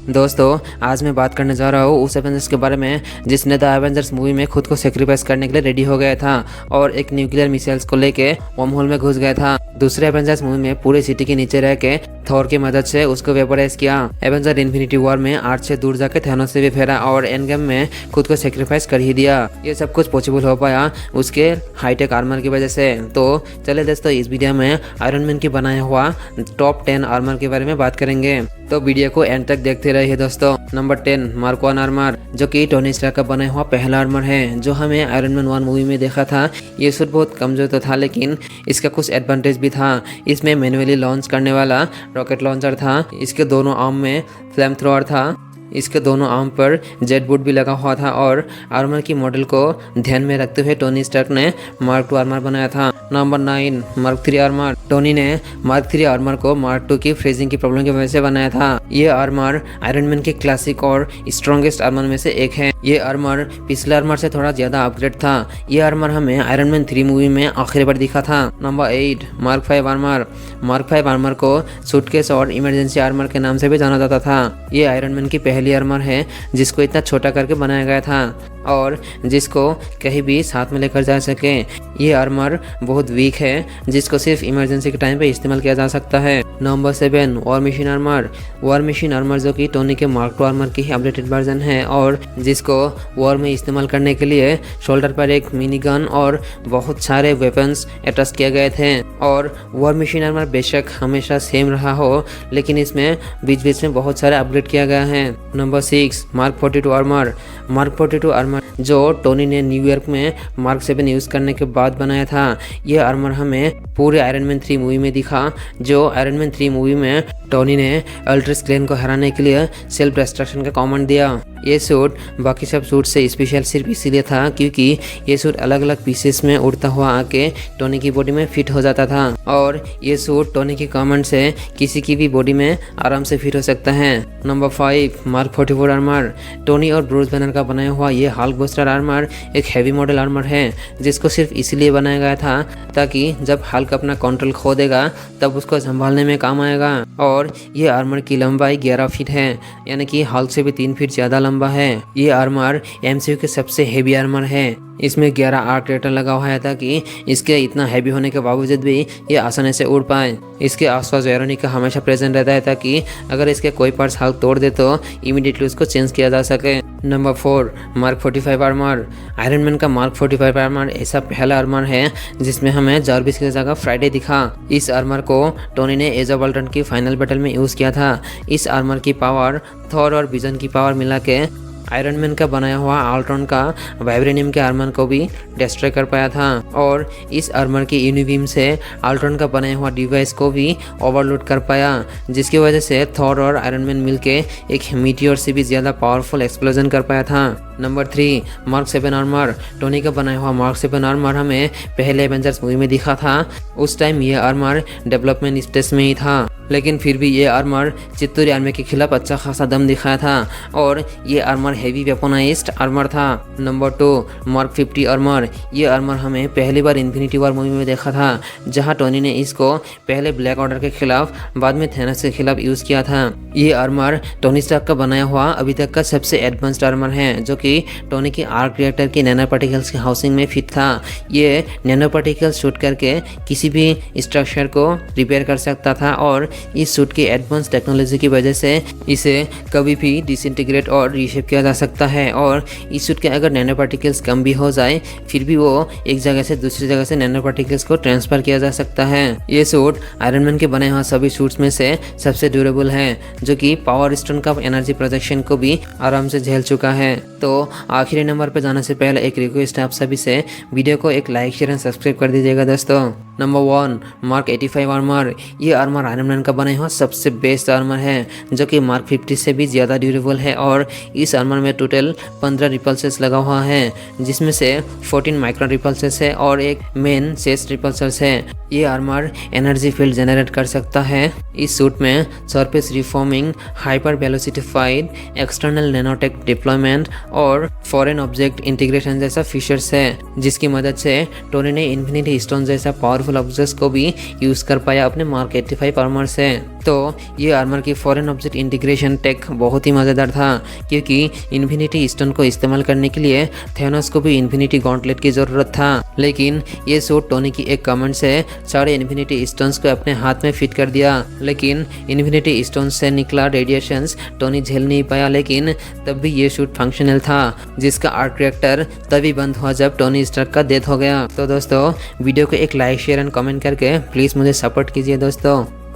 दोस्तों, आज मैं बात करने जा रहा हूँ उस एवेंजर्स के बारे में जिसने द एवेंजर्स मूवी में खुद को सेक्रीफाइस करने के लिए रेडी हो गया था और एक न्यूक्लियर मिसाइल्स को लेके वर्म होल में घुस गया था। दूसरे एवेंजर्स मूवी में पूरे सिटी के नीचे रह के थॉर की मदद से उसको वेपराइज किया। एवेंजर इन्फिनिटी वॉर में आर्थ से दूर जाके थैनोस से भी फेरा और एंड गेम में खुद को सेक्रीफाइस कर ही दिया। ये सब कुछ पॉसिबल हो पाया उसके हाईटेक आर्मर की वजह से। तो चले दोस्तों, इस वीडियो में आयरन मैन की बनाया हुआ टॉप 10 आर्मर के बारे में बात करेंगे, तो वीडियो को एंड तक देखते रहिए दोस्तों। नंबर 10, मार्क 1 आर्मर, जो कि टोनी स्टार्क का बनाया हुआ पहला आर्मर है जो हमें आयरन मैन 1 मूवी में देखा था। ये सूट बहुत कमजोर तो था, लेकिन इसका कुछ एडवांटेज भी था। इसमें मैनुअली लॉन्च करने वाला रॉकेट लॉन्चर था, इसके दोनों आर्म में फ्लेम थ्रोअर था, इसके दोनों आर्म पर जेट बूट भी लगा हुआ था और आर्मर की मॉडल को ध्यान में रखते हुए टोनी स्टार्क ने मार्क 2 आर्मर बनाया था। नंबर 9, मार्क 3 आर्मर, टोनी ने मार्क 3 आर्मर को मार्क 2 की फ्रीजिंग की प्रॉब्लम की वजह से बनाया था। ये आर्मर आयरन मैन के क्लासिक और स्ट्रॉन्गेस्ट आर्मर में से एक है। ये आर्मर पिछले आर्मर से थोड़ा ज्यादा अपग्रेड था। ये आर्मर हमें आयरन मैन 3 मूवी में आखिरी बार दिखा था। Number 8, mark 5 armour, mark 5 armour को सूटकेस और इमरजेंसी आर्मर के नाम से भी जाना जाता था। ये आयरन मैन की पहली आर्मर है जिसको इतना छोटा करके बनाया गया था और जिसको कहीं भी साथ में लेकर जा सके। ये आर्मर बहुत वीक है जिसको सिर्फ इमरजेंसी के टाइम पे इस्तेमाल किया जा सकता है। Number 7, war machine armour, war machine armour जो कि टोनी के मार्क 2 आर्मर की अपडेटेड वर्जन है और जिसको वॉर में इस्तेमाल करने के लिए शोल्डर पर एक मिनी गन और बहुत सारे वेपन्स अटैच किए गए थे। और वॉर मशीन आर्मर बेशक हमेशा सेम रहा हो, लेकिन इसमें बीच बीच में बहुत सारे अपग्रेड किया गया है। Number 6, mark 42 armour, mark 42 armour जो टोनी ने न्यूयॉर्क में मार्क 7 यूज करने के बाद बनाया था। यह आर्मर हमें पूरे आयरन मैन 3 मूवी में दिखा। जो आयरन मैन 3 मूवी में टोनी ने अल्ट्रस क्लेन को हराने के लिए सेल्फ डिस्ट्रक्शन का कमांड दिया। ये सूट बाकी सब सूट से स्पेशल सिर्फ इसीलिए था क्योंकि ये सूट अलग अलग पीसेस में उड़ता हुआ आके टोनी की बॉडी में फिट हो जाता था और ये सूट टोनी की कमांड से किसी की भी बॉडी में आराम से फिट हो सकता है। नंबर 5, मार्क 44 आर्मर, टोनी और ब्रूस बैनर का बनाया हुआ ये हल्क बस्टर आर्मर एक हैवी मॉडल आर्मर है जिसको सिर्फ इसलिए बनाया गया था ताकि जब हल्क अपना कंट्रोल खो देगा तब उसको संभालने में काम आएगा। और ये आर्मर की लंबाई 11 फीट है, यानी कि हल्क से भी 3 फीट ज्यादा लंबा है। ये आर्मर एमसीयू के सबसे हेवी आर्मर है। इसमें 11 आर्क रेटर लगा हुआ है ताकि इसके इतना हैवी होने के बावजूद भी ये आसानी से उड़ पाए। इसके आसपास वेरोनिका हमेशा प्रेजेंट रहता है ताकि अगर इसके कोई पार्ट्स हल्क तोड़ दे तो इमीडिएटली उसको चेंज किया जा सके। Number 4, mark 45 armour, iron man का मार्क 45 आर्मर ऐसा पहला आर्मर है जिसमें हमें जार्विस की जगह फ्राइडे दिखा। इस आर्मर को टोनी ने एज ऑफ अल्ट्रॉन की फाइनल बैटल में यूज किया था। इस आर्मर की पावर थॉर और विजन की पावर मिला के आयरन मैन का बनाया हुआ अल्ट्रॉन का वाइब्रेनियम के आर्मर को भी डिस्ट्रॉय कर पाया था और इस आर्मर की यूनिबीम से अल्ट्रॉन का बनाया हुआ डिवाइस को भी ओवरलोड कर पाया, जिसकी वजह से थॉर और आयरन मैन मिलके एक मीटियोर से भी ज्यादा पावरफुल एक्सप्लोजन कर पाया था। नंबर 3, मार्क 7 आर्मर, टोनी का बनाया हुआ मार्क 7 आर्मर हमें पहले एवेंजर्स मूवी में दिखा था। उस टाइम ये आर्मर डेवलपमेंट स्टेज में ही था, लेकिन फिर भी ये आर्मर चित्तूरी आर्मी के खिलाफ अच्छा खासा दम दिखाया था और ये आर्मर हेवी वेपनाइज्ड आर्मर था। नंबर 2, मार्क 50 आर्मर, ये आर्मर हमें पहली बार इन्फिनिटी वॉर मूवी में देखा था जहां टोनी ने इसको पहले ब्लैक ऑर्डर के खिलाफ बाद में थैनोस के खिलाफ यूज किया था। ये आर्मर टोनी स्टार्क का बनाया हुआ अभी तक का सबसे एडवांस्ड आर्मर है जो कि टोनी की आर्क रिएक्टर की नैनो पार्टिकल्स की हाउसिंग में फिट था। ये नैनो पार्टिकल्स शूट करके किसी भी स्ट्रक्चर को रिपेयर कर सकता था और इस सूट की एडवांस टेक्नोलॉजी की वजह से इसे कभी भी डिसइंटीग्रेट और रीशेप किया जा सकता है और इस सूट के अगर नैनो पार्टिकल्स कम भी हो जाए फिर भी वो एक जगह से दूसरी जगह से नैनो पार्टिकल्स को ट्रांसफर किया जा सकता है। ये सूट आयरन मैन के बने हुए सभी सूट्स में से सबसे ड्यूरेबल है जो कि पावर स्टोन का एनर्जी प्रोजेक्शन को भी आराम से झेल चुका है। तो आखिरी नंबर पर जाने से पहले एक रिक्वेस्ट है आप सभी से, वीडियो को एक लाइक शेयर एंड सब्सक्राइब कर दीजिएगा दोस्तों। नंबर 1, मार्क 85 आर्मर, ये आर्मर आयरन मैन का बनाया हुआ सबसे बेस्ट आर्मर है जो कि मार्क 50 से भी ज़्यादा ड्यूरेबल है और इस आर्मर में टोटल 15 रिपल्सेस लगा हुआ है जिसमें से 14 माइक्रोन रिपल्सेस है और एक मेन सेस रिपल्सर्स है। ये आर्मर एनर्जी फील्ड जनरेट कर सकता है। इस सूट में surface reforming, hyper velocitified external nanotech deployment और फॉरेन ऑब्जेक्ट इंटीग्रेशन जैसा फीचर्स है जिसकी मदद से टोनी ने इन्फिनिटी स्टोन जैसा पावरफुल पावरफुल ऑब्जेक्ट्स को भी यूज़ कर पाया अपने मार्क 85 आर्मर से। तो ये आर्मर की फॉरेन ऑब्जेक्ट इंटीग्रेशन टेक बहुत ही मज़ेदार था, क्योंकि इन्फिनिटी स्टोन को इस्तेमाल करने के लिए थेनोस को भी इन्फिनिटी गॉन्टलेट की ज़रूरत था। लेकिन ये सूट टोनी की एक कमेंट से सारे इन्फिनिटी स्टोन्स को अपने हाथ में फिट कर दिया। लेकिन इन्फिनिटी स्टोन से निकला रेडिएशंस टोनी झेल नहीं पाया, लेकिन तब भी ये सूट फंक्शनल था, जिसका आर्क रिएक्टर तभी बंद हुआ जब टोनी स्टार्क का डेथ हो गया। तो दोस्तों वीडियो को एक लाइक शेयर एंड कमेंट करके प्लीज़ मुझे सपोर्ट कीजिए दोस्तों।